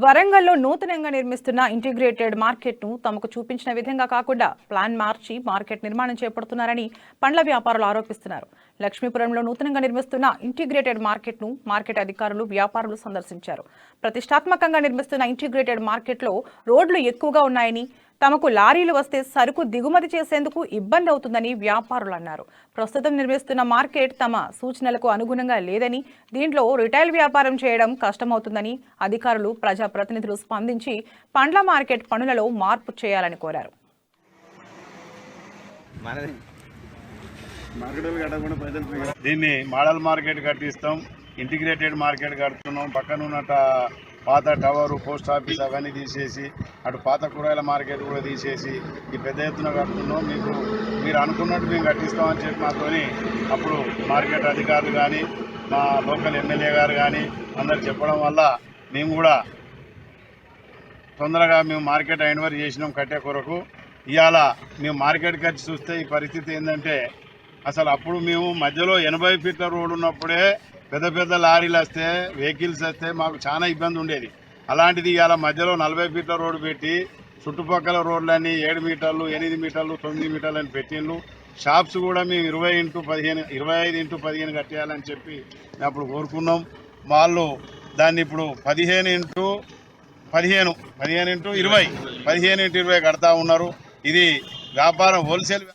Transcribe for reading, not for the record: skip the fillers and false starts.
వరంగల్లో నూతనంగా నిర్మిస్తున్న ఇంటిగ్రేటెడ్ మార్కెట్ను తమకు చూపించిన విధంగా కాకుండా ప్లాన్ మార్చి మార్కెట్ నిర్మాణం చేపడుతున్నారని పండ్ల వ్యాపారులు ఆరోపిస్తున్నారు. లక్ష్మీపురంలో నూతనంగా నిర్మిస్తున్న ఇంటిగ్రేటెడ్ మార్కెట్ను మార్కెట్ అధికారులు వ్యాపారులు సందర్శించారు. ప్రతిష్టాత్మకంగా నిర్మిస్తున్న ఇంటిగ్రేటెడ్ మార్కెట్లో రోడ్లు ఎక్కువగా ఉన్నాయని, తమకు లారీలు వస్తే సరుకు దిగుమతి చేసేందుకు ఇబ్బంది అవుతుందని వ్యాపారులు అన్నారు. ప్రస్తుతం నిర్మిస్తున్న మార్కెట్ తమ సూచనలకు అనుగుణంగా లేదని, దీంట్లో రిటైల్ వ్యాపారం చేయడం కష్టమవుతుందని అధికారులు ప్రజాప్రతినిధులు స్పందించి పండ్ల మార్కెట్ పనులలో మార్పు చేయాలని కోరారు. దీన్ని మోడల్ మార్కెట్ కట్టిస్తాం, ఇంటిగ్రేటెడ్ మార్కెట్ కడుతున్నాం. పక్కన ఉన్నట్టు పాత టవరు, పోస్ట్ ఆఫీస్ అవన్నీ తీసేసి అటు పాత కూరగాయల మార్కెట్ కూడా తీసేసి ఈ పెద్ద ఎత్తున కడుతున్నాం. మీరు అనుకున్నట్టు మేము కట్టిస్తామని చెప్పి మాతోని అప్పుడు మార్కెట్ అధికారులు కానీ మా లోకల్ ఎమ్మెల్యే గారు కానీ అందరు చెప్పడం వల్ల మేము కూడా తొందరగా మేము మార్కెట్ ఐన్వర్ చేసినాం కట్టే కొరకు. ఇవాళ మేము మార్కెట్కి వచ్చి చూస్తే ఈ పరిస్థితి ఏంటంటే, అసలు అప్పుడు మేము మధ్యలో 80 ఫీట్ల రోడ్డు ఉన్నప్పుడే పెద్ద పెద్ద లారీలు వస్తే, వెహికల్స్ వస్తే మాకు చాలా ఇబ్బంది ఉండేది. అలాంటిది ఇవాళ మధ్యలో 40 ఫీట్ల రోడ్డు పెట్టి చుట్టుపక్కల రోడ్లన్నీ 7 మీటర్లు, 8 మీటర్లు, 9 మీటర్లు అని పెట్టిండ్రు. షాప్స్ కూడా మేము 20x15, 25x15 కట్టేయాలని చెప్పి అప్పుడు కోరుకున్నాం. వాళ్ళు దాన్ని ఇప్పుడు 15x20 కడతా ఉన్నారు. ఇది వ్యాపారం హోల్సేల్